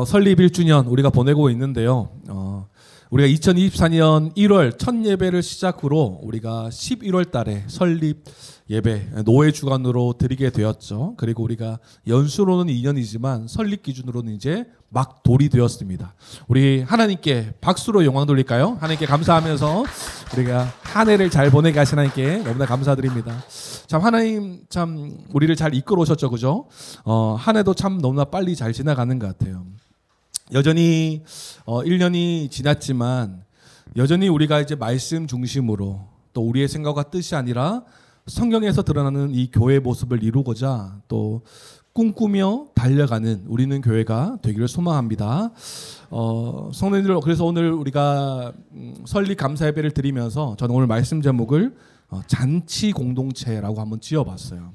설립 1주년 우리가 보내고 있는데요. 우리가 2024년 1월 첫 예배를 시작으로 우리가 11월 달에 설립 예배 노회 주간으로 드리게 되었죠. 그리고 우리가 연수로는 2년이지만 설립 기준으로는 이제 막 돌이 되었습니다. 우리 하나님께 박수로 영광 돌릴까요? 하나님께 감사하면서 우리가 한 해를 잘 보내게 하신 하나님께 너무나 감사드립니다. 참 하나님 참 우리를 잘 이끌어 오셨죠, 그죠? 한 해도 참 너무나 빨리 잘 지나가는 것 같아요. 여전히 1년이 지났지만 여전히 우리가 이제 말씀 중심으로 또 우리의 생각과 뜻이 아니라 성경에서 드러나는 이 교회의 모습을 이루고자 또 꿈꾸며 달려가는 우리는 교회가 되기를 소망합니다. 성도님들, 그래서 오늘 우리가 설립 감사 예배를 드리면서 저는 오늘 말씀 제목을 잔치 공동체라고 한번 지어봤어요.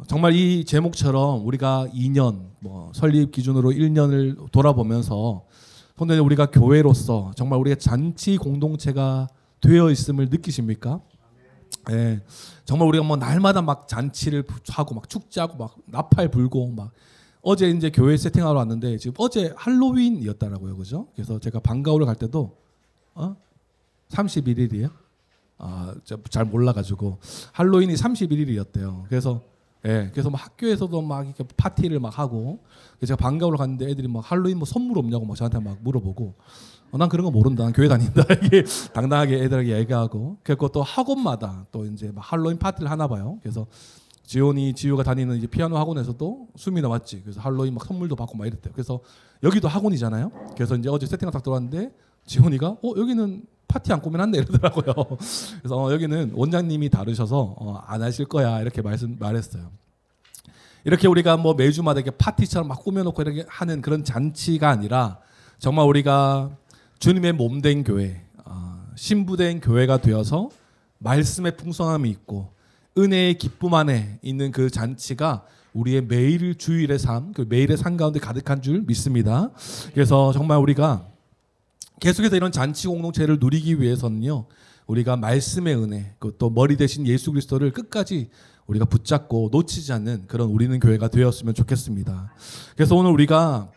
정말 이 제목처럼 우리가 2년 설립 기준으로 1년을 돌아보면서 성도님, 우리가 교회로서 정말 우리가 잔치 공동체가 되어 있음을 느끼십니까? 네, 정말 우리가 날마다 막 잔치를 하고 막 축제하고 막 나팔 불고 막 어제 이제 교회 세팅하러 왔는데 지금 어제 할로윈이었다라고요, 그죠? 그래서 제가 방과후를 갈 때도 31일이에요. 잘 몰라가지고 할로윈이 31일이었대요. 그래서 그래서 막 학교에서도 막 이렇게 파티를 막 하고 제가 방과후를 갔는데 애들이 막 할로윈 선물 없냐고 막 저한테 막 물어보고 난 그런 거 모른다. 난 교회 다닌다. 이게 당당하게 애들에게 얘기하고 그리고 또 학원마다 또 이제 막 할로윈 파티를 하나 봐요. 그래서 지우가 다니는 이제 피아노 학원에서도 수미 나왔지. 그래서 할로윈 막 선물도 받고 막 이랬대요. 그래서 여기도 학원이잖아요. 그래서 이제 어제 세팅을 딱 들어왔는데 지훈이가 여기는 파티 안 꾸며놨네 이러더라고요. 그래서 여기는 원장님이 다르셔서 안 하실 거야 이렇게 말했어요. 이렇게 우리가 매주마다 이렇게 파티처럼 막 꾸며놓고 이렇게 하는 그런 잔치가 아니라 정말 우리가 주님의 몸된 교회, 신부된 교회가 되어서 말씀의 풍성함이 있고 은혜의 기쁨 안에 있는 그 잔치가 우리의 매일 주일의 삶, 그 매일의 삶 가운데 가득한 줄 믿습니다. 그래서 정말 우리가 계속해서 이런 잔치 공동체를 누리기 위해서는요, 우리가 말씀의 은혜, 또 머리 대신 예수 그리스도를 끝까지 우리가 붙잡고 놓치지 않는 그런 우리는 교회가 되었으면 좋겠습니다. 그래서 오늘 우리가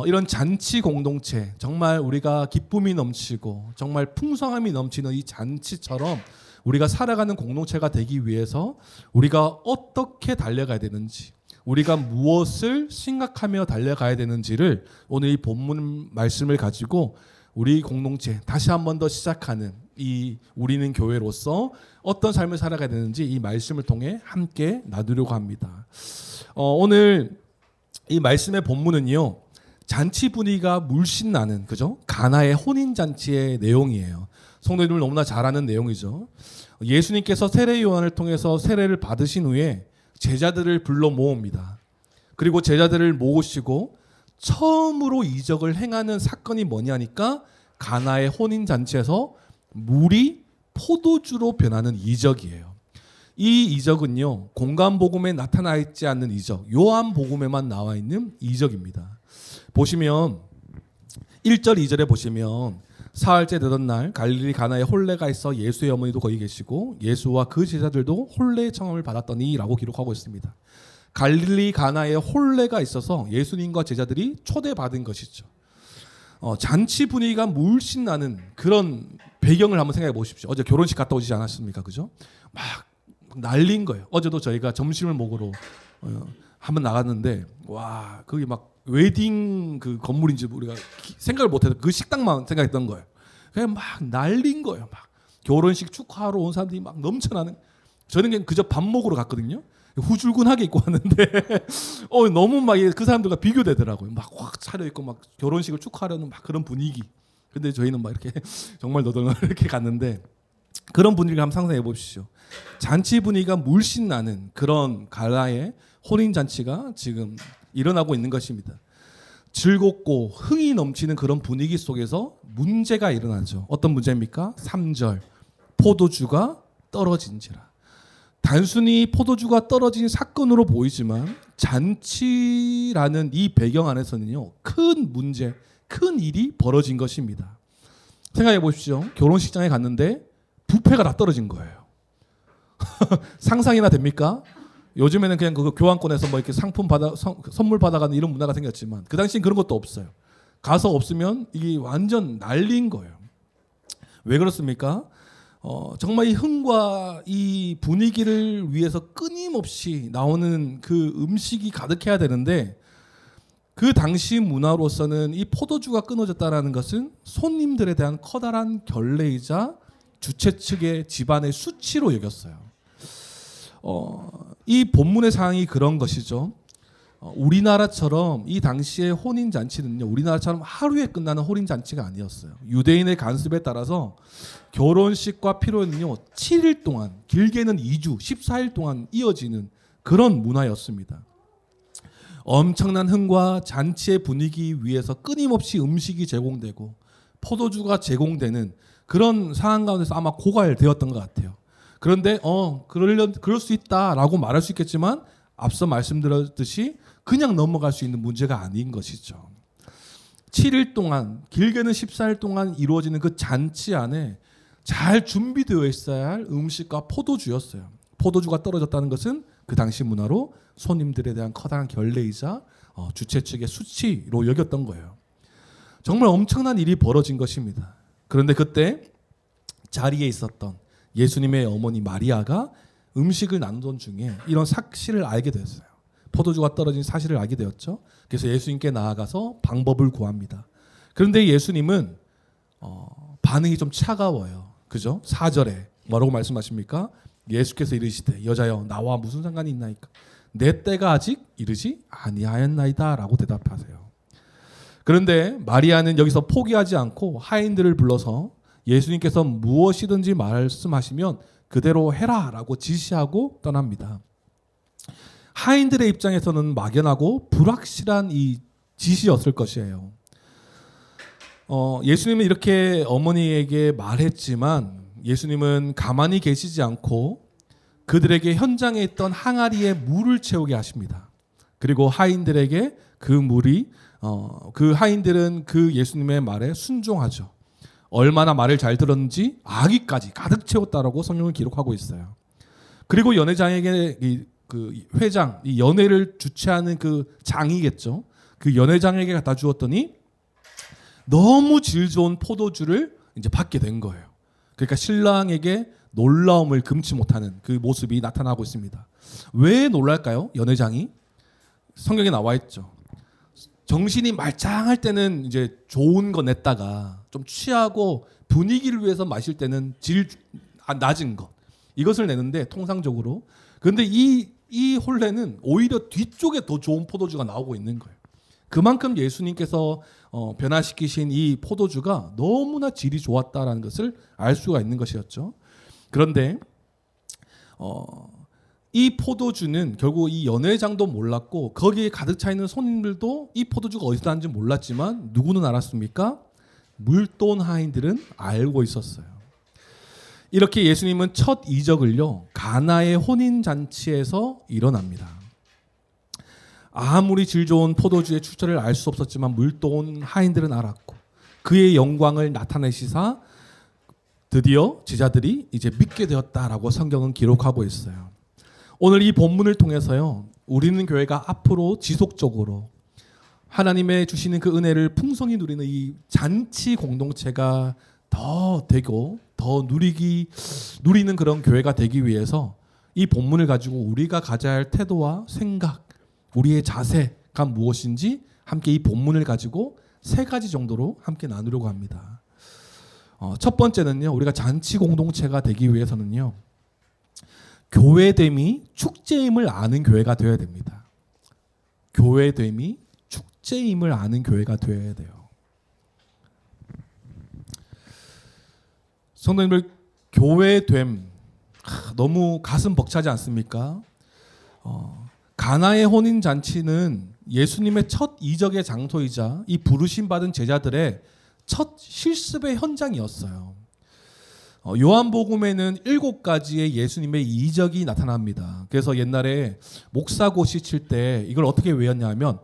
이런 잔치 공동체, 정말 우리가 기쁨이 넘치고 정말 풍성함이 넘치는 이 잔치처럼 우리가 살아가는 공동체가 되기 위해서 우리가 어떻게 달려가야 되는지, 우리가 무엇을 생각하며 달려가야 되는지를 오늘 이 본문 말씀을 가지고 우리 공동체 다시 한 번 더 시작하는 이 우리는 교회로서 어떤 삶을 살아가야 되는지 이 말씀을 통해 함께 나누려고 합니다. 오늘 이 말씀의 본문은요, 잔치 분위기가 물씬 나는, 그죠? 가나의 혼인 잔치의 내용이에요. 성도님들 너무나 잘 아는 내용이죠. 예수님께서 세례 요한을 통해서 세례를 받으신 후에 제자들을 불러 모읍니다. 그리고 제자들을 모으시고 처음으로 이적을 행하는 사건이 뭐냐니까 가나의 혼인 잔치에서 물이 포도주로 변하는 이적이에요. 이 이적은요, 공간복음에 나타나 있지 않는 이적, 요한복음에만 나와 있는 이적입니다. 보시면 1절 2절에 보시면 사흘째 되던 날 갈릴리 가나에 혼례가 있어 예수의 어머니도 거기 계시고 예수와 그 제자들도 혼례의 청함을 받았더니 라고 기록하고 있습니다. 갈릴리 가나에 혼례가 있어서 예수님과 제자들이 초대받은 것이죠. 잔치 분위기가 물씬 나는 그런 배경을 한번 생각해 보십시오. 어제 결혼식 갔다 오지 않았습니까? 그죠? 막 난린 거예요. 어제도 저희가 점심을 먹으러 한번 나갔는데 와, 거기 막 웨딩 그 건물인지 우리가 생각을 못해서 그 식당만 생각했던 거예요. 그냥 막 난린 거예요. 막 결혼식 축하하러 온 사람들이 막 넘쳐나는. 저는 그저 밥 먹으러 갔거든요. 후줄근하게 입고 왔는데 너무 막 그 사람들과 비교되더라고요. 막 확 차려입고 막 결혼식을 축하하려는 막 그런 분위기. 근데 저희는 막 이렇게 정말 너덜너덜 이렇게 갔는데 그런 분위기를 한번 상상해 보십시오. 잔치 분위기가 물씬 나는 그런 가나의 혼인 잔치가 지금 일어나고 있는 것입니다. 즐겁고 흥이 넘치는 그런 분위기 속에서 문제가 일어나죠. 어떤 문제입니까? 3절 포도주가 떨어진지라. 단순히 포도주가 떨어진 사건으로 보이지만 잔치라는 이 배경 안에서는요, 큰 문제, 큰 일이 벌어진 것입니다. 생각해 보십시오. 결혼식장에 갔는데 뷔페가 다 떨어진 거예요. 상상이나 됩니까? 요즘에는 그냥 그 교환권에서 뭐 이렇게 선물 받아가는 이런 문화가 생겼지만 그 당시엔 그런 것도 없어요. 가서 없으면 이게 완전 난리인 거예요. 왜 그렇습니까? 정말 이 흥과 이 분위기를 위해서 끊임없이 나오는 그 음식이 가득해야 되는데 그 당시 문화로서는 이 포도주가 끊어졌다는 것은 손님들에 대한 커다란 결례이자 주최 측의 집안의 수치로 여겼어요. 이 본문의 상황이 그런 것이죠. 우리나라처럼 이 당시의 혼인 잔치는요, 우리나라처럼 하루에 끝나는 혼인 잔치가 아니었어요. 유대인의 관습에 따라서 결혼식과 피로는요 7일 동안, 길게는 2주, 14일 동안 이어지는 그런 문화였습니다. 엄청난 흥과 잔치의 분위기 위해서 끊임없이 음식이 제공되고 포도주가 제공되는 그런 상황 가운데서 아마 고갈되었던 것 같아요. 그런데 그럴 수 있다라고 말할 수 있겠지만 앞서 말씀드렸듯이 그냥 넘어갈 수 있는 문제가 아닌 것이죠. 7일 동안, 길게는 14일 동안 이루어지는 그 잔치 안에 잘 준비되어 있어야 할 음식과 포도주였어요. 포도주가 떨어졌다는 것은 그 당시 문화로 손님들에 대한 커다란 결례이자 주최 측의 수치로 여겼던 거예요. 정말 엄청난 일이 벌어진 것입니다. 그런데 그때 자리에 있었던 예수님의 어머니 마리아가 음식을 나누던 중에 이런 사실을 알게 됐어요. 포도주가 떨어진 사실을 알게 되었죠. 그래서 예수님께 나아가서 방법을 구합니다. 그런데 예수님은 반응이 좀 차가워요. 그죠? 4절에 뭐라고 말씀하십니까? 예수께서 이르시되 여자여 나와 무슨 상관이 있나이까? 내 때가 아직 이르지 아니하였나이다 라고 대답하세요. 그런데 마리아는 여기서 포기하지 않고 하인들을 불러서 예수님께서 무엇이든지 말씀하시면 그대로 해라 라고 지시하고 떠납니다. 하인들의 입장에서는 막연하고 불확실한 이 지시였을 것이에요. 예수님은 이렇게 어머니에게 말했지만 예수님은 가만히 계시지 않고 그들에게 현장에 있던 항아리에 물을 채우게 하십니다. 그리고 하인들에게 그 하인들은 그 예수님의 말에 순종하죠. 얼마나 말을 잘 들었는지 아기까지 가득 채웠다라고 성경을 기록하고 있어요. 그리고 연회장에게 그 회장, 이 연회를 주최하는 그 장이겠죠. 그 연회장에게 갖다 주었더니 너무 질 좋은 포도주를 이제 받게 된 거예요. 그러니까 신랑에게 놀라움을 금치 못하는 그 모습이 나타나고 있습니다. 왜 놀랄까요? 연회장이 성경에 나와 있죠. 정신이 말짱할 때는 이제 좋은 거 냈다가 좀 취하고 분위기를 위해서 마실 때는 낮은 것 이것을 내는데 통상적으로. 그런데 이 혼례는 오히려 뒤쪽에 더 좋은 포도주가 나오고 있는 거예요. 그만큼 예수님께서 변화시키신 이 포도주가 너무나 질이 좋았다라는 것을 알 수가 있는 것이었죠. 그런데 이 포도주는 결국 이 연회장도 몰랐고 거기에 가득 차 있는 손님들도 이 포도주가 어디서 나는지 몰랐지만 누구는 알았습니까? 물돈 하인들은 알고 있었어요. 이렇게 예수님은 첫 이적을요 가나의 혼인 잔치에서 일어납니다. 아무리 질 좋은 포도주의 출처를 알 수 없었지만 물돈 하인들은 알았고 그의 영광을 나타내시사 드디어 제자들이 이제 믿게 되었다라고 성경은 기록하고 있어요. 오늘 이 본문을 통해서요 우리는 교회가 앞으로 지속적으로 하나님의 주시는 그 은혜를 풍성히 누리는 이 잔치 공동체가 더 되고 더 누리는 그런 교회가 되기 위해서 이 본문을 가지고 우리가 가져야 할 태도와 생각, 우리의 자세가 무엇인지 함께 이 본문을 가지고 3가지 정도로 함께 나누려고 합니다. 첫 번째는요, 우리가 잔치 공동체가 되기 위해서는요, 교회됨이 축제임을 아는 교회가 되어야 됩니다. 교회됨이 축제임을 아는 교회가 되어야 돼요. 성도님들, 교회됨 너무 가슴 벅차지 않습니까? 가나의 혼인 잔치는 예수님의 첫 이적의 장소이자 이 부르심 받은 제자들의 첫 실습의 현장이었어요. 요한복음에는 7가지의 예수님의 이적이 나타납니다. 그래서 옛날에 목사고시 칠 때 이걸 어떻게 외웠냐면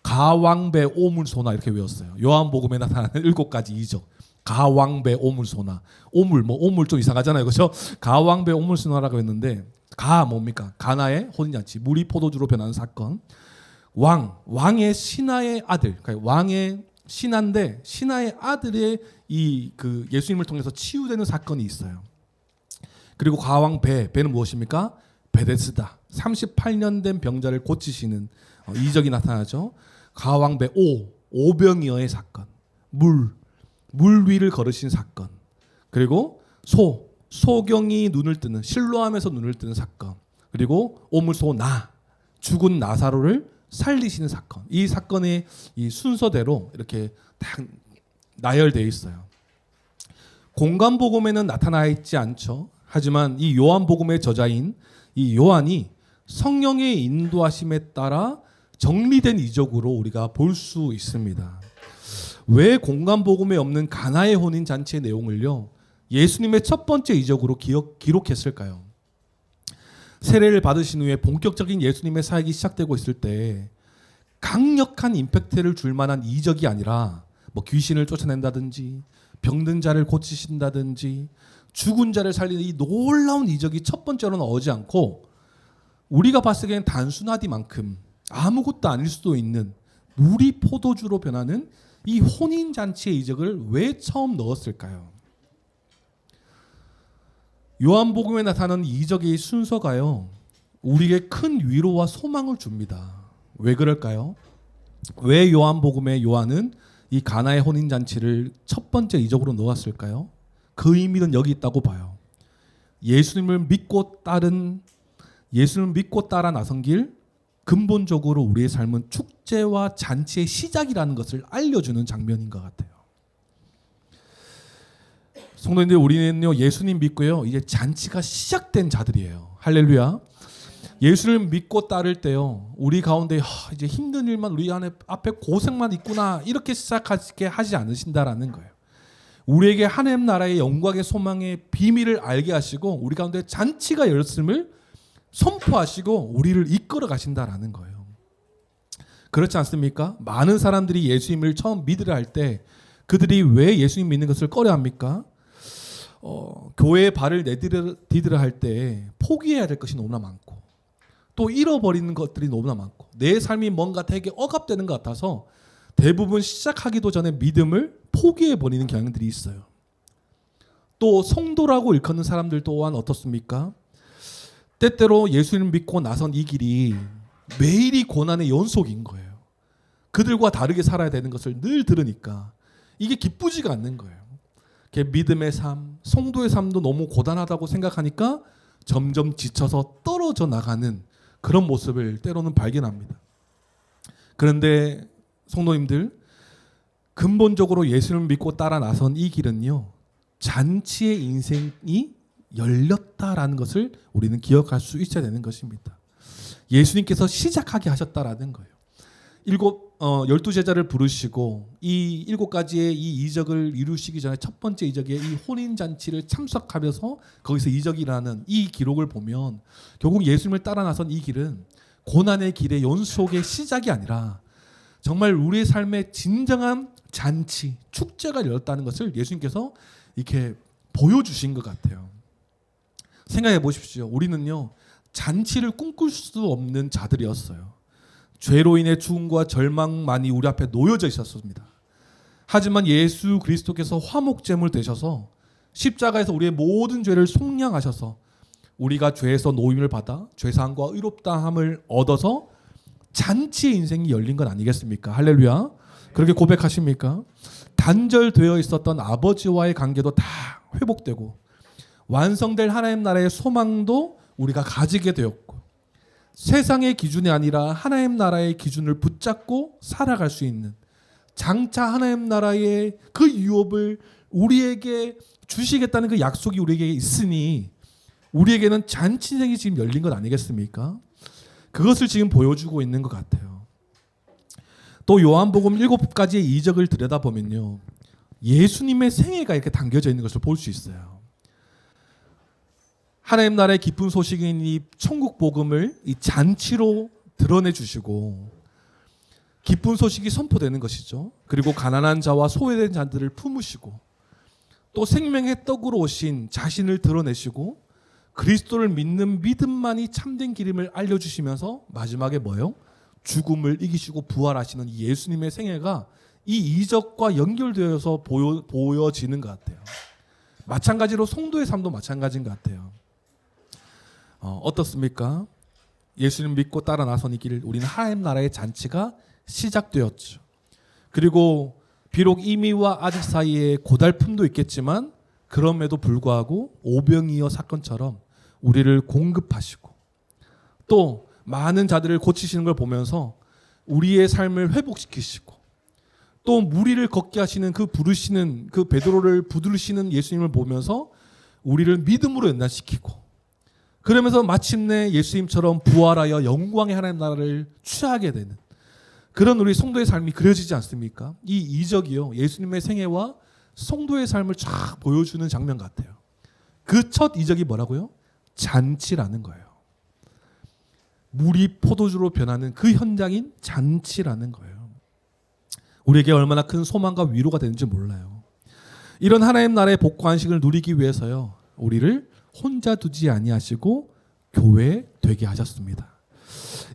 가왕배 오물소나 이렇게 외웠어요. 요한복음에 나타나는 7가지 이적. 가왕배 오물소나. 오물 좀 이상하잖아요. 그렇죠? 가왕배 오물소나라고 했는데 뭡니까? 가나의 혼인잔치, 물이 포도주로 변하는 사건. 왕의 신하의 아들, 그러니까 왕의 신하인데 신하의 아들의 이 그 예수님을 통해서 치유되는 사건이 있어요. 그리고 가왕 배는 무엇입니까? 베데스다. 38년 된 병자를 고치시는 이적이 나타나죠. 가왕 배 오병이어의 사건, 물 위를 걸으신 사건, 그리고 소경이 눈을 뜨는, 실로암에서 눈을 뜨는 사건, 그리고 오물소 죽은 나사로를 살리시는 사건. 이 사건의 이 순서대로 이렇게 딱 나열되어 있어요. 공간복음에는 나타나 있지 않죠. 하지만 이 요한복음의 저자인 이 요한이 성령의 인도하심에 따라 정리된 이적으로 우리가 볼 수 있습니다. 왜 공간복음에 없는 가나의 혼인 잔치의 내용을요, 예수님의 첫 번째 이적으로 기록했을까요? 세례를 받으신 후에 본격적인 예수님의 사역이 시작되고 있을 때 강력한 임팩트를 줄 만한 이적이 아니라 뭐 귀신을 쫓아낸다든지 병든 자를 고치신다든지 죽은 자를 살리는 이 놀라운 이적이 첫 번째로 나오지 않고 우리가 봤을 때는 단순하디만큼 아무것도 아닐 수도 있는 물이 포도주로 변하는 이 혼인잔치의 이적을 왜 처음 넣었을까요? 요한복음에 나타나는 이적의 순서가요, 우리에게 큰 위로와 소망을 줍니다. 왜 그럴까요? 왜 요한복음의 요한은 이 가나의 혼인잔치를 첫 번째 이적으로 넣었을까요? 그 의미는 여기 있다고 봐요. 예수님을 믿고 따라 나선 길, 근본적으로 우리의 삶은 축제와 잔치의 시작이라는 것을 알려주는 장면인 것 같아요. 성도님들, 우리는요, 예수님 믿고요, 이제 잔치가 시작된 자들이에요. 할렐루야. 예수를 믿고 따를 때요, 우리 가운데 이제 힘든 일만, 우리 앞에 고생만 있구나, 이렇게 시작하게 하지 않으신다라는 거예요. 우리에게 하나님 나라의 영광의 소망의 비밀을 알게 하시고 우리 가운데 잔치가 열렸음을 선포하시고 우리를 이끌어 가신다라는 거예요. 그렇지 않습니까? 많은 사람들이 예수님을 처음 믿으려 할 때 그들이 왜 예수님 믿는 것을 꺼려합니까? 교회에 발을 내디디려 할 때 포기해야 될 것이 너무나 많고 또 잃어버리는 것들이 너무나 많고 내 삶이 뭔가 되게 억압되는 것 같아서 대부분 시작하기도 전에 믿음을 포기해버리는 경향들이 있어요. 또 성도라고 일컫는 사람들 또한 어떻습니까? 때때로 예수님을 믿고 나선 이 길이 매일이 고난의 연속인 거예요. 그들과 다르게 살아야 되는 것을 늘 들으니까 이게 기쁘지가 않는 거예요. 믿음의 삶, 성도의 삶도 너무 고단하다고 생각하니까 점점 지쳐서 떨어져 나가는 그런 모습을 때로는 발견합니다. 그런데 성도님들, 근본적으로 예수님을 믿고 따라 나선 이 길은요, 잔치의 인생이 열렸다라는 것을 우리는 기억할 수 있어야 되는 것입니다. 예수님께서 시작하게 하셨다라는 거예요. 12 제자를 부르시고 이 7가지의 이 이적을 이루시기 전에 첫 번째 이적의 이 혼인잔치를 참석하면서 거기서 이적이라는 이 기록을 보면 결국 예수님을 따라 나선 이 길은 고난의 길의 연속의 시작이 아니라 정말 우리의 삶의 진정한 잔치, 축제가 열렸다는 것을 예수님께서 이렇게 보여주신 것 같아요. 생각해 보십시오. 우리는요, 잔치를 꿈꿀 수 없는 자들이었어요. 죄로 인해 죽음과 절망만이 우리 앞에 놓여져 있었습니다. 하지만 예수 그리스도께서 화목제물 되셔서 십자가에서 우리의 모든 죄를 속량하셔서 우리가 죄에서 노임을 받아 죄사함과 의롭다함을 얻어서 잔치의 인생이 열린 건 아니겠습니까? 할렐루야. 그렇게 고백하십니까? 단절되어 있었던 아버지와의 관계도 다 회복되고 완성될 하나님 나라의 소망도 우리가 가지게 되었고 세상의 기준이 아니라 하나님 나라의 기준을 붙잡고 살아갈 수 있는 장차 하나님 나라의 그 유업을 우리에게 주시겠다는 그 약속이 우리에게 있으니 우리에게는 잔치 인생이 지금 열린 것 아니겠습니까? 그것을 지금 보여주고 있는 것 같아요. 또 요한복음 7가지의 이적을 들여다보면요, 예수님의 생애가 이렇게 담겨져 있는 것을 볼 수 있어요. 하나님 나라의 기쁜 소식인 이 천국 복음을 이 잔치로 드러내 주시고 기쁜 소식이 선포되는 것이죠. 그리고 가난한 자와 소외된 자들을 품으시고 또 생명의 떡으로 오신 자신을 드러내시고 그리스도를 믿는 믿음만이 참된 길임을 알려주시면서 마지막에 뭐예요? 죽음을 이기시고 부활하시는 이 예수님의 생애가 이 이적과 연결되어서 보여지는 것 같아요. 마찬가지로 성도의 삶도 마찬가지인 것 같아요. 어떻습니까? 예수님 믿고 따라 나선 이 길, 우리는 하나님 나라의 잔치가 시작되었죠. 그리고 비록 이미와 아직 사이에 고달픔도 있겠지만 그럼에도 불구하고 오병이어 사건처럼 우리를 공급하시고 또 많은 자들을 고치시는 걸 보면서 우리의 삶을 회복시키시고 또 무리를 걷게 하시는 그 부르시는 그 베드로를 붙드시는 예수님을 보면서 우리를 믿음으로 연단시키고 그러면서 마침내 예수님처럼 부활하여 영광의 하나님 나라를 취하게 되는 그런 우리 성도의 삶이 그려지지 않습니까? 이 이적이요, 예수님의 생애와 성도의 삶을 쫙 보여주는 장면 같아요. 그 첫 이적이 뭐라고요? 잔치라는 거예요. 물이 포도주로 변하는 그 현장인 잔치라는 거예요. 우리에게 얼마나 큰 소망과 위로가 되는지 몰라요. 이런 하나님 나라의 복과 안식을 누리기 위해서요, 우리를 혼자 두지 아니하시고 교회 되게 하셨습니다.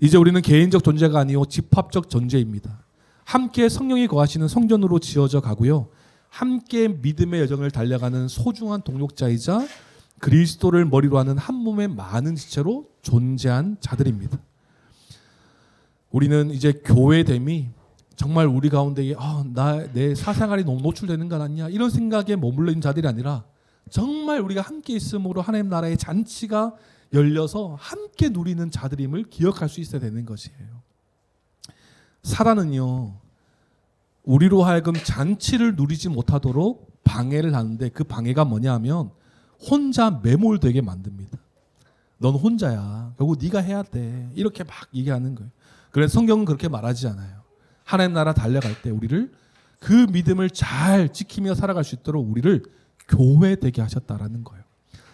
이제 우리는 개인적 존재가 아니요 집합적 존재입니다. 함께 성령이 거하시는 성전으로 지어져 가고요, 함께 믿음의 여정을 달려가는 소중한 동력자이자 그리스도를 머리로 하는 한 몸의 많은 지체로 존재한 자들입니다. 우리는 이제 교회됨이 정말 우리 가운데 내 사생활이 너무 노출되는 거 아니냐 이런 생각에 머물러 있는 자들이 아니라 정말 우리가 함께 있음으로 하나님 나라의 잔치가 열려서 함께 누리는 자들임을 기억할 수 있어야 되는 것이에요. 사단은요, 우리로 하여금 잔치를 누리지 못하도록 방해를 하는데 그 방해가 뭐냐 하면 혼자 매몰되게 만듭니다. 넌 혼자야. 결국 네가 해야 돼. 이렇게 막 얘기하는 거예요. 그래서 성경은 그렇게 말하지 않아요. 하나님 나라 달려갈 때 우리를 그 믿음을 잘 지키며 살아갈 수 있도록 우리를 교회 되게 하셨다라는 거예요.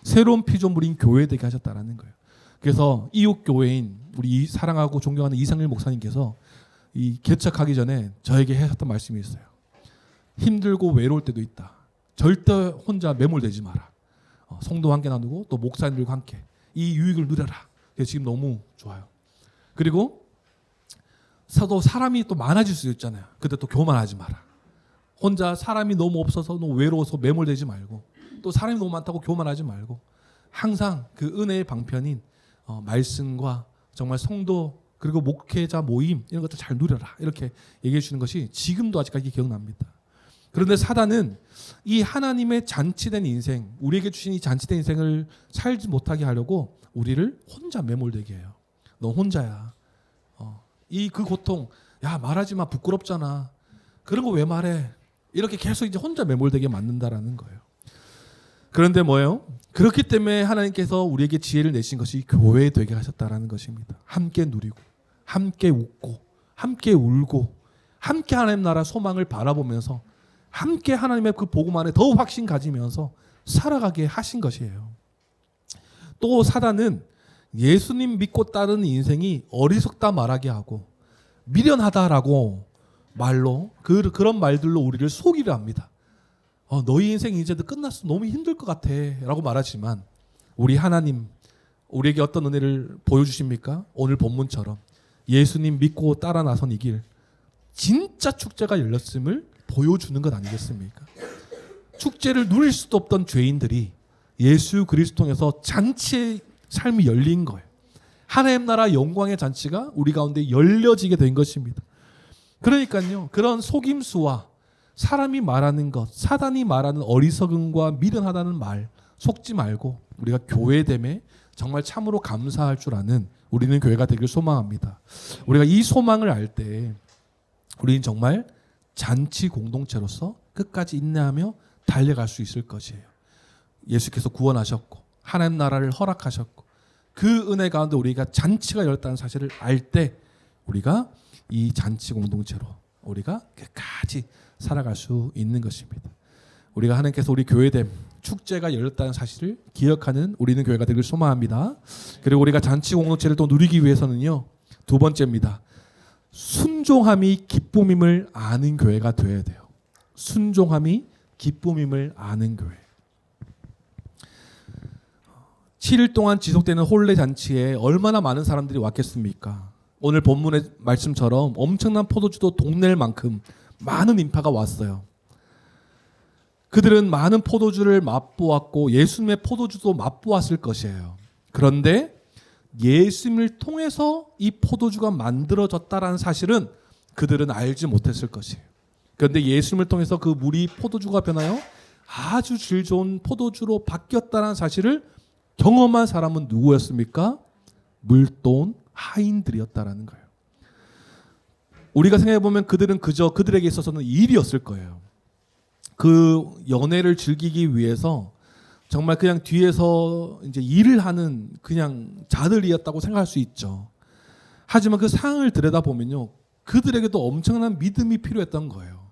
새로운 피조물인 교회 되게 하셨다라는 거예요. 그래서 이웃 교회인 우리 사랑하고 존경하는 이상일 목사님께서 이 개척하기 전에 저에게 하셨던 말씀이 있어요. 힘들고 외로울 때도 있다. 절대 혼자 매몰되지 마라. 성도와 함께 나누고 또 목사님들과 함께 이 유익을 누려라. 그래서 지금 너무 좋아요. 그리고 사람이 또 많아질 수 있잖아요. 그때 또 교만하지 마라. 혼자 사람이 너무 없어서 너무 외로워서 매몰되지 말고 또 사람이 너무 많다고 교만하지 말고 항상 그 은혜의 방편인 말씀과 정말 성도 그리고 목회자 모임 이런 것들 잘 누려라 이렇게 얘기해 주는 것이 지금도 아직까지 기억납니다. 그런데 사단은 이 하나님의 잔치된 인생, 우리에게 주신 이 잔치된 인생을 살지 못하게 하려고 우리를 혼자 매몰되게 해요. 너 혼자야. 그 고통, 야 말하지 마, 부끄럽잖아. 그런 거 왜 말해? 이렇게 계속 이제 혼자 매몰되게 만든다라는 거예요. 그런데 뭐예요? 그렇기 때문에 하나님께서 우리에게 지혜를 내신 것이 교회 되게 하셨다라는 것입니다. 함께 누리고, 함께 웃고, 함께 울고, 함께 하나님 나라 소망을 바라보면서 함께 하나님의 그 복음 안에 더 확신 가지면서 살아가게 하신 것이에요. 또 사단은 예수님 믿고 따르는 인생이 어리석다 말하게 하고 미련하다라고 말로 그런 말들로 우리를 속이려 합니다. 너희 인생 이제 끝났어. 너무 힘들 것 같아 라고 말하지만 우리 하나님 우리에게 어떤 은혜를 보여주십니까? 오늘 본문처럼 예수님 믿고 따라 나선 이 길 진짜 축제가 열렸음을 보여주는 것 아니겠습니까? 축제를 누릴 수도 없던 죄인들이 예수 그리스도 통해서 잔치의 삶이 열린 거예요. 하나님 나라 영광의 잔치가 우리 가운데 열려지게 된 것입니다. 그러니까요, 그런 속임수와 사람이 말하는 것, 사단이 말하는 어리석음과 미련하다는 말 속지 말고 우리가 교회됨에 정말 참으로 감사할 줄 아는 우리는 교회가 되길 소망합니다. 우리가 이 소망을 알 때 우리는 정말 잔치 공동체로서 끝까지 인내하며 달려갈 수 있을 것이에요. 예수께서 구원하셨고 하나님 나라를 허락하셨고 그 은혜 가운데 우리가 잔치가 열렸다는 사실을 알 때 우리가 이 잔치 공동체로 우리가 끝까지 살아갈 수 있는 것입니다. 우리가 하나님께서 우리 교회됨 축제가 열렸다는 사실을 기억하는 우리는 교회가 되길 소망합니다. 그리고 우리가 잔치 공동체를 또 누리기 위해서는요, 두 번째입니다. 순종함이 기쁨임을 아는 교회가 되어야 돼요. 순종함이 기쁨임을 아는 교회. 7일 동안 지속되는 혼례 잔치에 얼마나 많은 사람들이 왔겠습니까? 오늘 본문의 말씀처럼 엄청난 포도주도 동낼 만큼 많은 인파가 왔어요. 그들은 많은 포도주를 맛보았고 예수님의 포도주도 맛보았을 것이에요. 그런데 예수님을 통해서 이 포도주가 만들어졌다라는 사실은 그들은 알지 못했을 것이에요. 그런데 예수님을 통해서 그 물이 포도주가 변하여 아주 질 좋은 포도주로 바뀌었다는 사실을 경험한 사람은 누구였습니까? 물돈 하인들이었다라는 거예요. 우리가 생각해 보면 그들은 그저 그들에게 있어서는 일이었을 거예요. 그 연애를 즐기기 위해서 정말 그냥 뒤에서 이제 일을 하는 그냥 자들이었다고 생각할 수 있죠. 하지만 그 상황을 들여다보면요, 그들에게도 엄청난 믿음이 필요했던 거예요.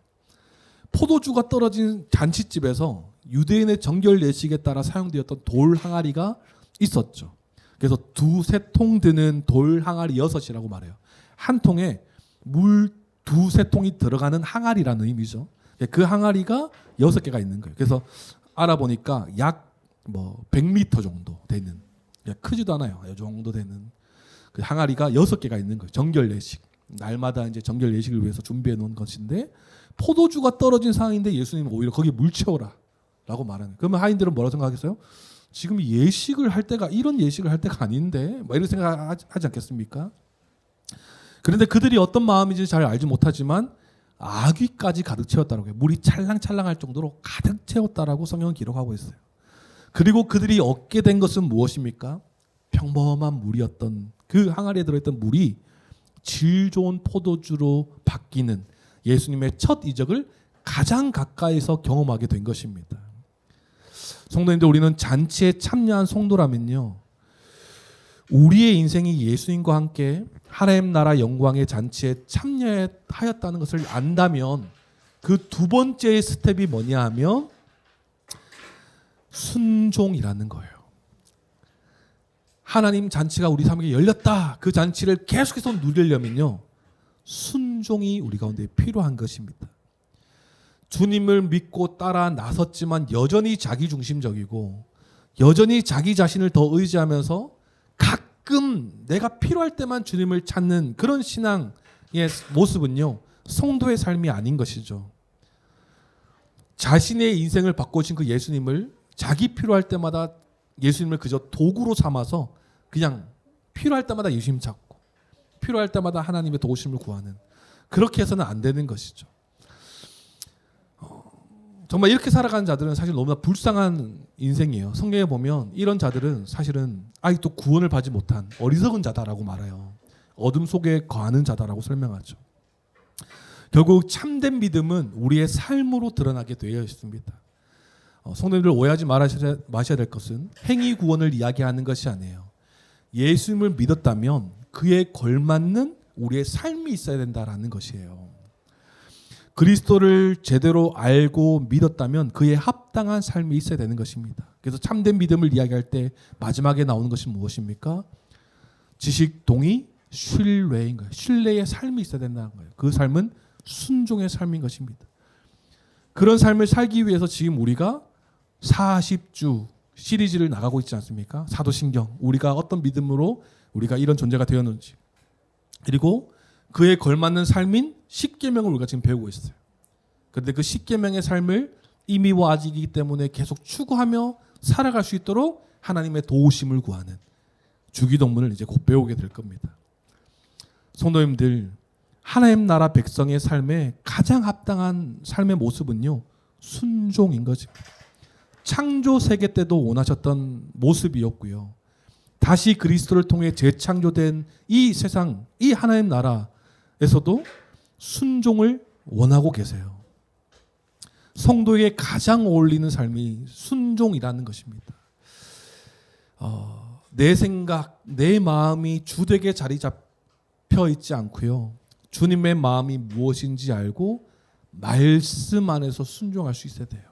포도주가 떨어진 잔치집에서 유대인의 정결 예식에 따라 사용되었던 돌 항아리가 있었죠. 그래서 두세 통 드는 돌 항아리 6이라고 말해요. 한 통에 물 두세 통이 들어가는 항아리라는 의미죠. 그 항아리가 6개가 있는 거예요. 그래서 알아보니까 약 100리터 정도 되는, 크지도 않아요. 이 정도 되는 그 항아리가 6개가 있는 거예요. 정결 예식. 날마다 이제 정결 예식을 위해서 준비해 놓은 것인데 포도주가 떨어진 상황인데 예수님은 오히려 거기에 물 채워라 라고 말하는. 그러면 하인들은 뭐라고 생각하겠어요? 지금 예식을 할 때가, 이런 예식을 할 때가 아닌데 이런 생각하지 않겠습니까? 그런데 그들이 어떤 마음인지 잘 알지 못하지만 아귀까지 가득 채웠다라고 해요. 물이 찰랑찰랑할 정도로 가득 채웠다라고 성경은 기록하고 있어요. 그리고 그들이 얻게 된 것은 무엇입니까? 평범한 물이었던 그 항아리에 들어있던 물이 질 좋은 포도주로 바뀌는 예수님의 첫 이적을 가장 가까이서 경험하게 된 것입니다. 성도님들, 우리는 잔치에 참여한 성도라면요, 우리의 인생이 예수님과 함께 하나님 나라 영광의 잔치에 참여하였다는 것을 안다면 그 두 번째의 스텝이 뭐냐 하면 순종이라는 거예요. 하나님 잔치가 우리 삶에 열렸다. 그 잔치를 계속해서 누리려면요, 순종이 우리 가운데 필요한 것입니다. 주님을 믿고 따라 나섰지만 여전히 자기중심적이고 여전히 자기 자신을 더 의지하면서 가끔 내가 필요할 때만 주님을 찾는 그런 신앙의 모습은요, 성도의 삶이 아닌 것이죠. 자신의 인생을 바꾸신 그 예수님을 자기 필요할 때마다 예수님을 그저 도구로 삼아서 그냥 필요할 때마다 예수님 찾고 필요할 때마다 하나님의 도우심을 구하는, 그렇게 해서는 안 되는 것이죠. 정말 이렇게 살아가는 자들은 사실 너무나 불쌍한 인생이에요. 성경에 보면 이런 자들은 사실은 아직도 구원을 받지 못한 어리석은 자다라고 말해요. 어둠 속에 거하는 자다라고 설명하죠. 결국 참된 믿음은 우리의 삶으로 드러나게 되어 있습니다. 성도님들, 오해하지 마셔야 될 것은 행위 구원을 이야기하는 것이 아니에요. 예수님을 믿었다면 그에 걸맞는 우리의 삶이 있어야 된다라는 것이에요. 그리스도를 제대로 알고 믿었다면 그에 합당한 삶이 있어야 되는 것입니다. 그래서 참된 믿음을 이야기할 때 마지막에 나오는 것이 무엇입니까? 지식, 동의, 신뢰인 거예요. 신뢰의 삶이 있어야 된다는 거예요. 그 삶은 순종의 삶인 것입니다. 그런 삶을 살기 위해서 지금 우리가 40주 시리즈를 나가고 있지 않습니까? 사도신경, 우리가 어떤 믿음으로 우리가 이런 존재가 되었는지, 그리고 그에 걸맞는 삶인 십계명을 우리가 지금 배우고 있어요. 그런데 그 십계명의 삶을 이미와 아직이기 때문에 계속 추구하며 살아갈 수 있도록 하나님의 도우심을 구하는 주기도문을 이제 곧 배우게 될 겁니다. 성도님들, 하나님 나라 백성의 삶에 가장 합당한 삶의 모습은요, 순종인 것입니다. 창조 세계 때도 원하셨던 모습이었고요. 다시 그리스도를 통해 재창조된 이 세상, 이 하나님 나라에서도 순종을 원하고 계세요. 성도에게 가장 어울리는 삶이 순종이라는 것입니다. 내 생각, 내 마음이 주되게 자리 잡혀 있지 않고요, 주님의 마음이 무엇인지 알고 말씀 안에서 순종할 수 있어야 돼요.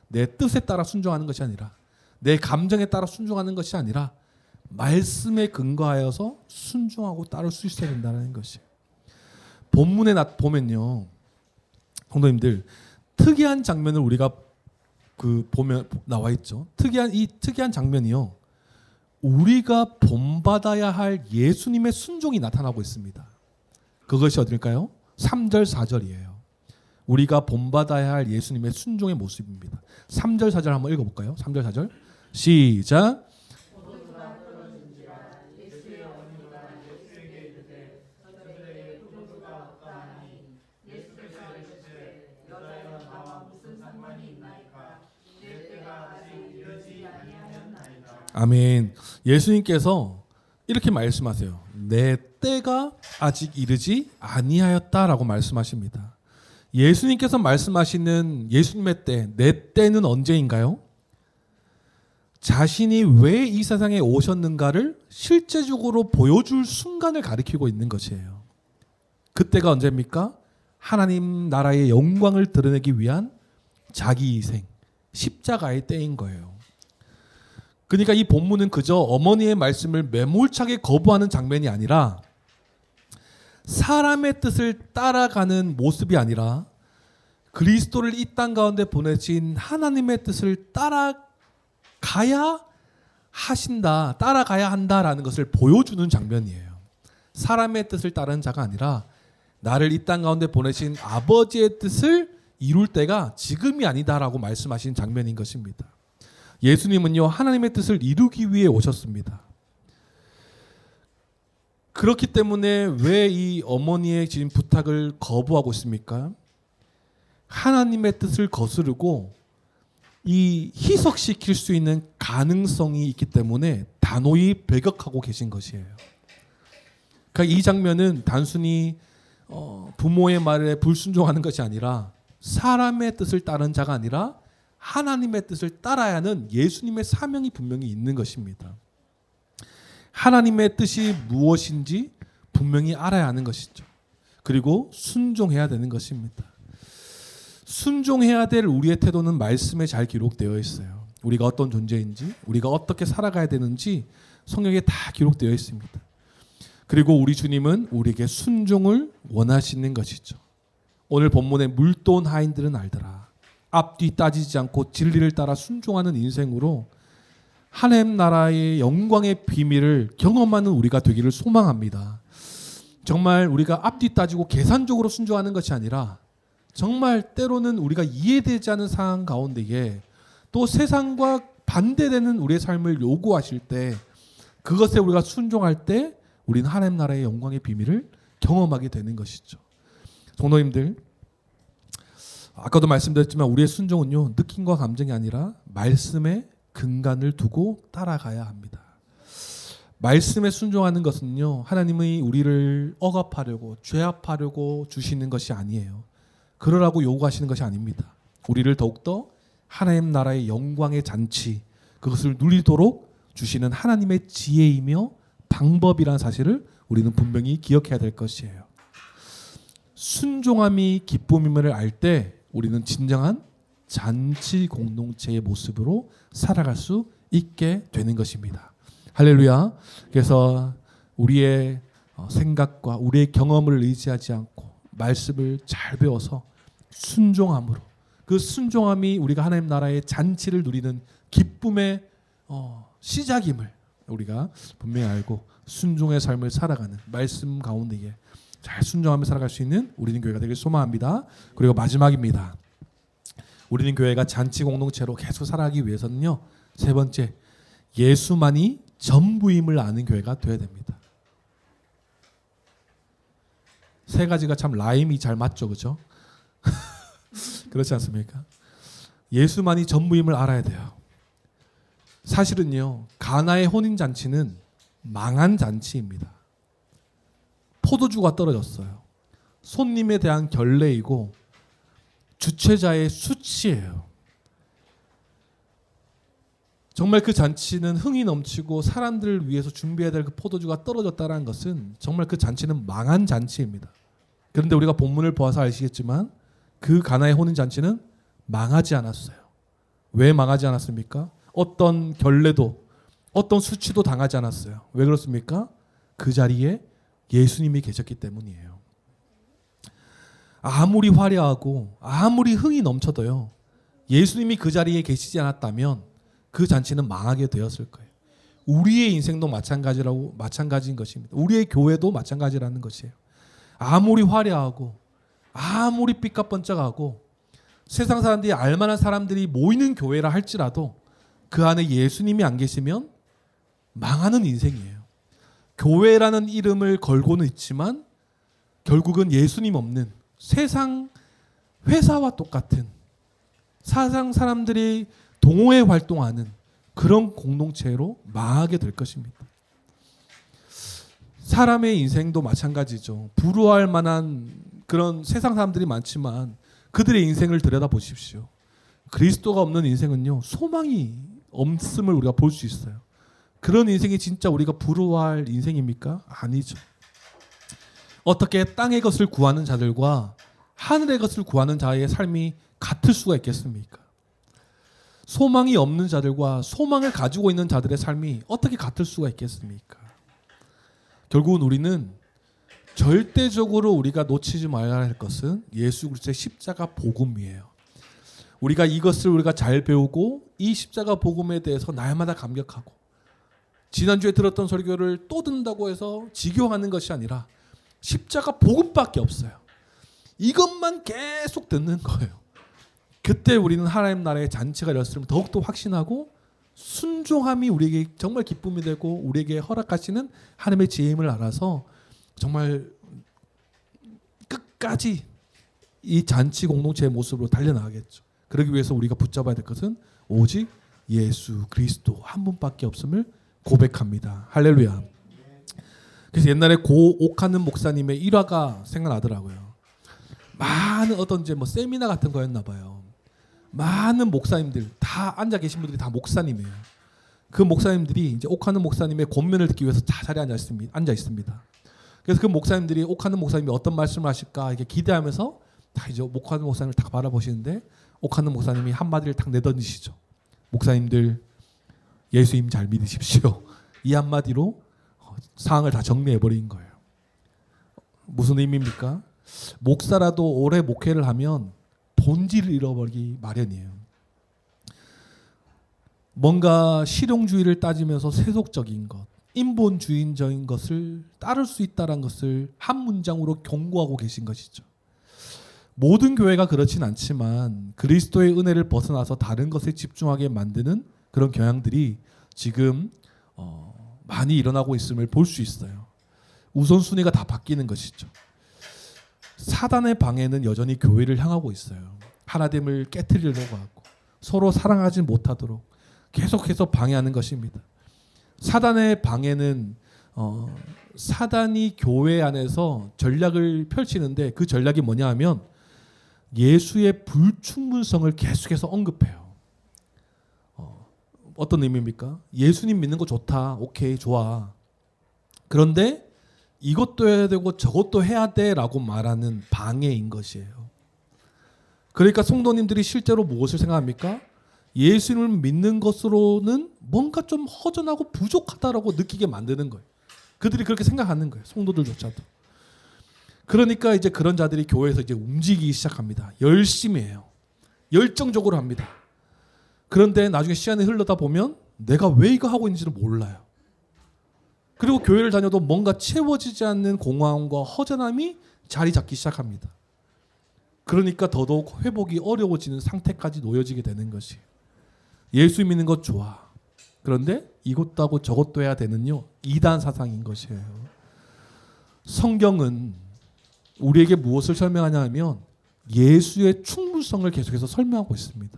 내 뜻에 따라 순종하는 것이 아니라, 내 감정에 따라 순종하는 것이 아니라 말씀에 근거하여서 순종하고 따를 수 있어야 된다는 것이에요. 본문에 보면요, 성도님들, 특이한 장면을 우리가 보면 나와 있죠. 특이한 장면이요, 우리가 본받아야 할 예수님의 순종이 나타나고 있습니다. 그것이 어딜까요? 3절 4절이에요. 우리가 본받아야 할 예수님의 순종의 모습입니다. 3절 4절 한번 읽어볼까요? 3절 4절 시작. 아멘. 예수님께서 이렇게 말씀하세요. 내 때가 아직 이르지 아니하였다라고 말씀하십니다. 예수님께서 말씀하시는 예수님의 때, 내 때는 언제인가요? 자신이 왜 이 세상에 오셨는가를 실제적으로 보여줄 순간을 가리키고 있는 것이에요. 그때가 언제입니까? 하나님 나라의 영광을 드러내기 위한 자기 희생, 십자가의 때인 거예요. 그러니까 이 본문은 그저 어머니의 말씀을 매몰차게 거부하는 장면이 아니라 사람의 뜻을 따라가는 모습이 아니라 그리스도를 이 땅 가운데 보내신 하나님의 뜻을 따라가야 하신다, 따라가야 한다라는 것을 보여주는 장면이에요. 사람의 뜻을 따르는 자가 아니라 나를 이 땅 가운데 보내신 아버지의 뜻을 이룰 때가 지금이 아니다라고 말씀하신 장면인 것입니다. 예수님은요, 하나님의 뜻을 이루기 위해 오셨습니다. 그렇기 때문에 왜 이 어머니의 지금 부탁을 거부하고 있습니까? 하나님의 뜻을 거스르고 이 희석시킬 수 있는 가능성이 있기 때문에 단호히 배격하고 계신 것이에요. 그러니까 이 장면은 단순히 부모의 말에 불순종하는 것이 아니라 사람의 뜻을 따른 자가 아니라 하나님의 뜻을 따라야 하는 예수님의 사명이 분명히 있는 것입니다. 하나님의 뜻이 무엇인지 분명히 알아야 하는 것이죠. 그리고 순종해야 되는 것입니다. 순종해야 될 우리의 태도는 말씀에 잘 기록되어 있어요. 우리가 어떤 존재인지, 우리가 어떻게 살아가야 되는지 성경에 다 기록되어 있습니다. 그리고 우리 주님은 우리에게 순종을 원하시는 것이죠. 오늘 본문의 물도온 하인들은 알더라. 앞뒤 따지지 않고 진리를 따라 순종하는 인생으로 하나님 나라의 영광의 비밀을 경험하는 우리가 되기를 소망합니다. 정말 우리가 앞뒤 따지고 계산적으로 순종하는 것이 아니라 정말 때로는 우리가 이해되지 않은 상황 가운데에 또 세상과 반대되는 우리의 삶을 요구하실 때 그것에 우리가 순종할 때 우리는 하나님 나라의 영광의 비밀을 경험하게 되는 것이죠. 성도님들, 아까도 말씀드렸지만 우리의 순종은요, 느낌과 감정이 아니라 말씀에 근간을 두고 따라가야 합니다. 말씀에 순종하는 것은요, 하나님의 우리를 억압하려고 죄압하려고 주시는 것이 아니에요. 그러라고 요구하시는 것이 아닙니다. 우리를 더욱더 하나님 나라의 영광의 잔치, 그것을 누리도록 주시는 하나님의 지혜이며 방법이라는 사실을 우리는 분명히 기억해야 될 것이에요. 순종함이 기쁨임을 알 때 우리는 진정한 잔치 공동체의 모습으로 살아갈 수 있게 되는 것입니다. 할렐루야. 그래서 우리의 생각과 우리의 경험을 의지하지 않고 말씀을 잘 배워서 순종함으로, 그 순종함이 우리가 하나님 나라의 잔치를 누리는 기쁨의 시작임을 우리가 분명히 알고 순종의 삶을 살아가는 말씀 가운데에 잘 순종하며 살아갈 수 있는 우리는 교회가 되길 소망합니다. 그리고 마지막입니다. 우리는 교회가 잔치 공동체로 계속 살아가기 위해서는요, 세 번째, 예수만이 전부임을 아는 교회가 되어야 됩니다. 세 가지가 참 라임이 잘 맞죠, 그렇죠? 그렇지 않습니까? 예수만이 전부임을 알아야 돼요. 사실은요, 가나의 혼인 잔치는 망한 잔치입니다. 포도주가 떨어졌어요. 손님에 대한 결례이고 주최자의 수치예요. 정말 그 잔치는 흥이 넘치고 사람들을 위해서 준비해야 될 그 포도주가 떨어졌다는 것은 정말 그 잔치는 망한 잔치입니다. 그런데 우리가 본문을 보아서 아시겠지만 그 가나의 혼인 잔치는 망하지 않았어요. 왜 망하지 않았습니까? 어떤 결례도 어떤 수치도 당하지 않았어요. 왜 그렇습니까? 그 자리에 예수님이 계셨기 때문이에요. 아무리 화려하고 아무리 흥이 넘쳐도요, 예수님이 그 자리에 계시지 않았다면 그 잔치는 망하게 되었을 거예요. 우리의 인생도 마찬가지인 것입니다. 우리의 교회도 마찬가지라는 것이에요. 아무리 화려하고 아무리 삐까뻔쩍하고 세상 사람들이 알만한 사람들이 모이는 교회라 할지라도 그 안에 예수님이 안 계시면 망하는 인생이에요. 교회라는 이름을 걸고는 있지만 결국은 예수님 없는 세상 회사와 똑같은 세상 사람들이 동호회 활동하는 그런 공동체로 망하게 될 것입니다. 사람의 인생도 마찬가지죠. 부러워할 만한 그런 세상 사람들이 많지만 그들의 인생을 들여다보십시오. 그리스도가 없는 인생은요, 소망이 없음을 우리가 볼 수 있어요. 그런 인생이 진짜 우리가 부러워할 인생입니까? 아니죠. 어떻게 땅의 것을 구하는 자들과 하늘의 것을 구하는 자의 삶이 같을 수가 있겠습니까? 소망이 없는 자들과 소망을 가지고 있는 자들의 삶이 어떻게 같을 수가 있겠습니까? 결국은 우리는 절대적으로 우리가 놓치지 말아야 할 것은 예수 그리스도의 십자가 복음이에요. 우리가 이것을 우리가 잘 배우고 이 십자가 복음에 대해서 날마다 감격하고 지난주에 들었던 설교를 또 듣는다고 해서 지겨워하는 것이 아니라 십자가 복음밖에 없어요. 이것만 계속 듣는 거예요. 그때 우리는 하나님 나라의 잔치가 열렸음을 더욱더 확신하고 순종함이 우리에게 정말 기쁨이 되고 우리에게 허락하시는 하나님의 지혜임을 알아서 정말 끝까지 이 잔치 공동체의 모습으로 달려나가겠죠. 그러기 위해서 우리가 붙잡아야 될 것은 오직 예수 그리스도 한 분밖에 없음을 고백합니다. 할렐루야. 그래서 옛날에 고 옥하는 목사님의 일화가 생각나더라고요. 많은 어떤 이제 뭐 세미나 같은 거였나 봐요. 많은 목사님들 다 앉아 계신 분들이 다 목사님이에요. 그 목사님들이 이제 옥하는 목사님의 권면을 듣기 위해서 다 자리에 앉아 있습니다. 그래서 그 목사님들이 옥하는 목사님이 어떤 말씀을 하실까 이렇게 기대하면서 다 이제 옥하는 목사님을 딱 바라보시는데 옥하는 목사님이 한마디를 딱 내던지시죠. 목사님들 예수님 잘 믿으십시오. 이 한마디로 상황을 다 정리해버린 거예요. 무슨 의미입니까? 목사라도 오래 목회를 하면 본질을 잃어버리기 마련이에요. 뭔가 실용주의를 따지면서 세속적인 것, 인본주의적인 것을 따를 수 있다는 것을 한 문장으로 경고하고 계신 것이죠. 모든 교회가 그렇진 않지만 그리스도의 은혜를 벗어나서 다른 것에 집중하게 만드는 그런 경향들이 지금 많이 일어나고 있음을 볼 수 있어요. 우선순위가 다 바뀌는 것이죠. 사단의 방해는 여전히 교회를 향하고 있어요. 하나됨을 깨트리려고 하고 서로 사랑하지 못하도록 계속해서 방해하는 것입니다. 사단의 방해는 사단이 교회 안에서 전략을 펼치는데 그 전략이 뭐냐 하면 예수의 불충분성을 계속해서 언급해요. 어떤 의미입니까? 예수님 믿는 거 좋다. 오케이, 좋아. 그런데 이것도 해야 되고 저것도 해야 돼라고 말하는 방해인 것이에요. 그러니까 성도님들이 실제로 무엇을 생각합니까? 예수님을 믿는 것으로는 뭔가 좀 허전하고 부족하다라고 느끼게 만드는 거예요. 그들이 그렇게 생각하는 거예요. 성도들조차도. 그러니까 이제 그런 자들이 교회에서 이제 움직이기 시작합니다. 열심히 해요. 열정적으로 합니다. 그런데 나중에 시간이 흘러다 보면 내가 왜 이거 하고 있는지를 몰라요. 그리고 교회를 다녀도 뭔가 채워지지 않는 공허함과 허전함이 자리 잡기 시작합니다. 그러니까 더더욱 회복이 어려워지는 상태까지 놓여지게 되는 것이에요. 예수 믿는 것 좋아. 그런데 이것도 하고 저것도 해야 되는요. 이단 사상인 것이에요. 성경은 우리에게 무엇을 설명하냐 하면 예수의 충분성을 계속해서 설명하고 있습니다.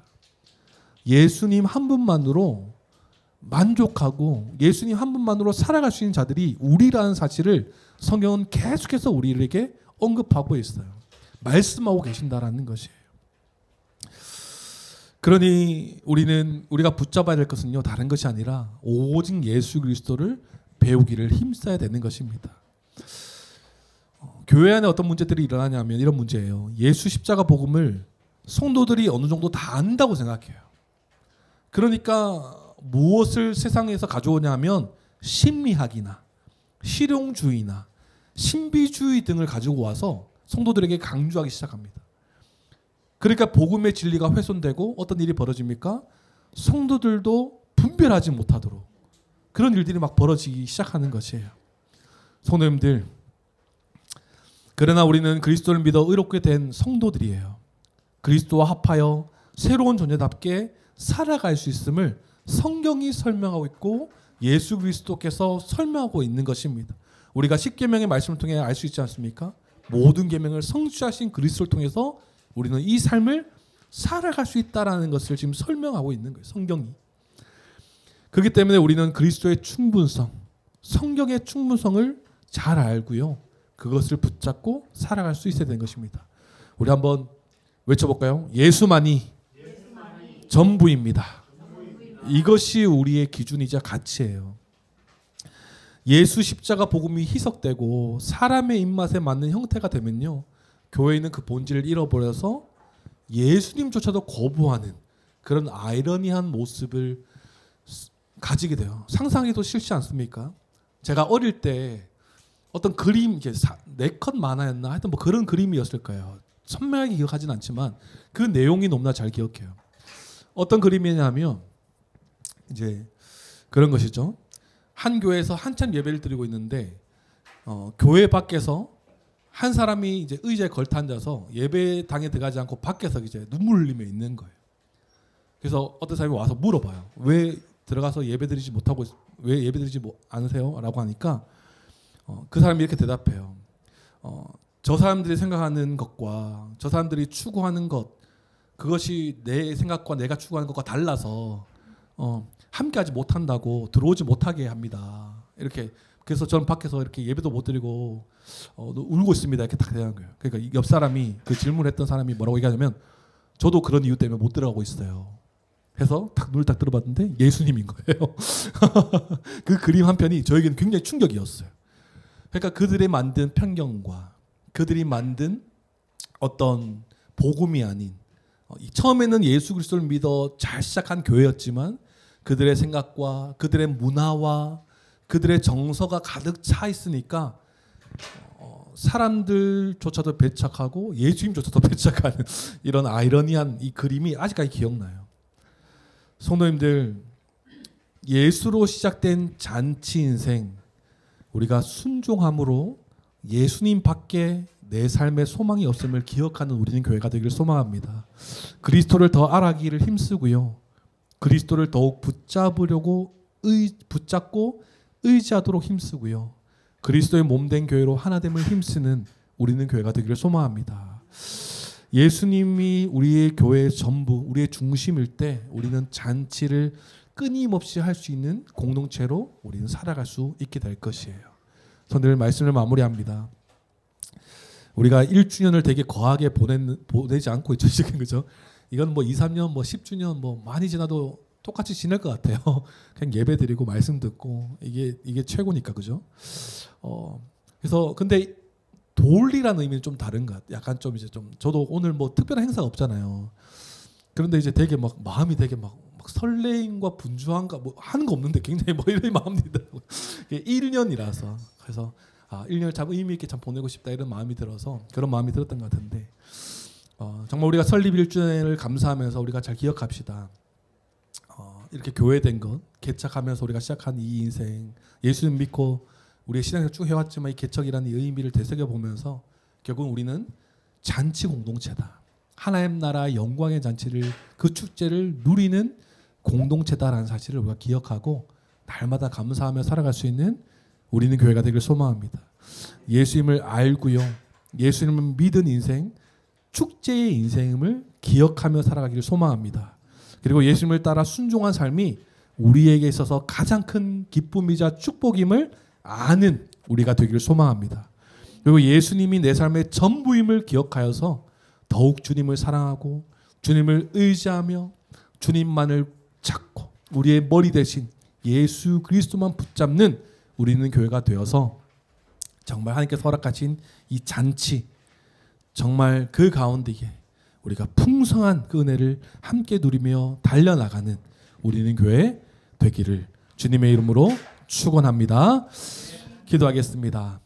예수님 한 분만으로 만족하고 예수님 한 분만으로 살아갈 수 있는 자들이 우리라는 사실을 성경은 계속해서 우리에게 언급하고 있어요. 말씀하고 계신다라는 것이에요. 그러니 우리가 붙잡아야 될 것은요, 다른 것이 아니라 오직 예수 그리스도를 배우기를 힘써야 되는 것입니다. 교회 안에 어떤 문제들이 일어나냐면 이런 문제예요. 예수 십자가 복음을 성도들이 어느 정도 다 안다고 생각해요. 그러니까 무엇을 세상에서 가져오냐면 심리학이나 실용주의나 신비주의 등을 가지고 와서 성도들에게 강조하기 시작합니다. 그러니까 복음의 진리가 훼손되고 어떤 일이 벌어집니까? 성도들도 분별하지 못하도록 그런 일들이 막 벌어지기 시작하는 것이에요. 성도님들, 그러나 우리는 그리스도를 믿어 의롭게 된 성도들이에요. 그리스도와 합하여 새로운 존재답게 살아갈 수 있음을 성경이 설명하고 있고 예수 그리스도께서 설명하고 있는 것입니다. 우리가 십계명의 말씀을 통해 알 수 있지 않습니까? 모든 계명을 성취하신 그리스도를 통해서 우리는 이 삶을 살아갈 수 있다라는 것을 지금 설명하고 있는 거예요. 성경이. 그렇기 때문에 우리는 그리스도의 충분성, 성경의 충분성을 잘 알고요. 그것을 붙잡고 살아갈 수 있어야 되는 것입니다. 우리 한번 외쳐볼까요? 예수만이 전부입니다. 이것이 우리의 기준이자 가치예요. 예수 십자가 복음이 희석되고 사람의 입맛에 맞는 형태가 되면요, 교회는 그 본질을 잃어버려서 예수님조차도 거부하는 그런 아이러니한 모습을 가지게 돼요. 상상해도 싫지 않습니까? 제가 어릴 때 어떤 그림, 이제 4컷 만화였나 하여튼 뭐 그런 그림이었을 거예요. 선명하게 기억하진 않지만 그 내용이 너무나 잘 기억해요. 어떤 그림이냐면 이제 그런 것이죠. 한 교회에서 한참 예배를 드리고 있는데 교회 밖에서 한 사람이 이제 의자에 걸터 앉아서 예배당에 들어가지 않고 밖에서 이제 눈물 흘리며 있는 거예요. 그래서 어떤 사람이 와서 물어봐요. 왜 들어가서 예배드리지 못하고 왜 예배드리지 않으세요? 라고 하니까 그 사람이 이렇게 대답해요. 저 사람들이 생각하는 것과 저 사람들이 추구하는 것, 그것이 내 생각과 내가 추구하는 것과 달라서 함께하지 못한다고 들어오지 못하게 합니다. 이렇게. 그래서 저는 밖에서 이렇게 예배도 못 드리고 울고 있습니다. 이렇게 딱 대답한 거예요. 그러니까 옆 사람이, 그 질문했던 사람이 뭐라고 얘기하냐면, 저도 그런 이유 때문에 못 들어가고 있어요. 해서 눈을 딱 들어봤는데 예수님인 거예요. 그 그림 한 편이 저에게는 굉장히 충격이었어요. 그러니까 그들의 만든 편견과 그들이 만든 어떤 복음이 아닌, 처음에는 예수 그리스도를 믿어 잘 시작한 교회였지만 그들의 생각과 그들의 문화와 그들의 정서가 가득 차 있으니까 사람들조차도 배척하고 예수님조차도 배척하는 이런 아이러니한 이 그림이 아직까지 기억나요. 성도님들, 예수로 시작된 잔치 인생, 우리가 순종함으로 예수님 밖에 내 삶의 소망이 없음을 기억하는 우리는 교회가 되기를 소망합니다. 그리스도를 더 알아가기를 힘쓰고요. 그리스도를 더욱 붙잡고 의지하도록 힘쓰고요. 그리스도의 몸된 교회로 하나됨을 힘쓰는 우리는 교회가 되기를 소망합니다. 예수님이 우리의 교회의 전부, 우리의 중심일 때 우리는 잔치를 끊임없이 할 수 있는 공동체로 우리는 살아갈 수 있게 될 것이에요. 저는 말씀을 마무리합니다. 우리가 1주년을 되게 거하게 보내지 않고 있죠, 지금. 그죠? 이건 뭐 2, 3년, 뭐 10주년 뭐 많이 지나도 똑같이 지낼 것 같아요. 그냥 예배 드리고 말씀 듣고 이게 최고니까. 그죠? 그래서 근데 돌리라는 의미는 좀 다른 것 같아요. 약간 좀 이제 좀, 저도 오늘 뭐 특별한 행사가 없잖아요. 그런데 이제 되게 막 마음이 되게 막 설레임과 분주함과 뭐 하는 거 없는데 굉장히 뭐 이런 마음이 들더라고요. 1년이라서. 그래서 1년을 참 의미 있게 참 보내고 싶다 이런 마음이 들어서 그런 마음이 들었던 것 같은데, 정말 우리가 설립 1주년을 감사하면서 우리가 잘 기억합시다. 이렇게 교회된 것, 개척하면서 우리가 시작한 이 인생, 예수님 믿고 우리의 신앙을 쭉 해왔지만 이 개척이라는 이 의미를 되새겨보면서 결국 우리는 잔치 공동체다. 하나님 나라 영광의 잔치를, 그 축제를 누리는 공동체다라는 사실을 우리가 기억하고 날마다 감사하며 살아갈 수 있는 우리는 교회가 되길 소망합니다. 예수님을 알고요, 예수님을 믿은 인생, 축제의 인생을 기억하며 살아가기를 소망합니다. 그리고 예수님을 따라 순종한 삶이 우리에게 있어서 가장 큰 기쁨이자 축복임을 아는 우리가 되기를 소망합니다. 그리고 예수님이 내 삶의 전부임을 기억하여서 더욱 주님을 사랑하고 주님을 의지하며 주님만을 찾고 우리의 머리 대신 예수 그리스도만 붙잡는 우리는 교회가 되어서 정말 하나님께서 허락하신 이 잔치, 정말 그 가운데에 우리가 풍성한 그 은혜를 함께 누리며 달려나가는 우리는 교회 되기를 주님의 이름으로 축원합니다. 기도하겠습니다.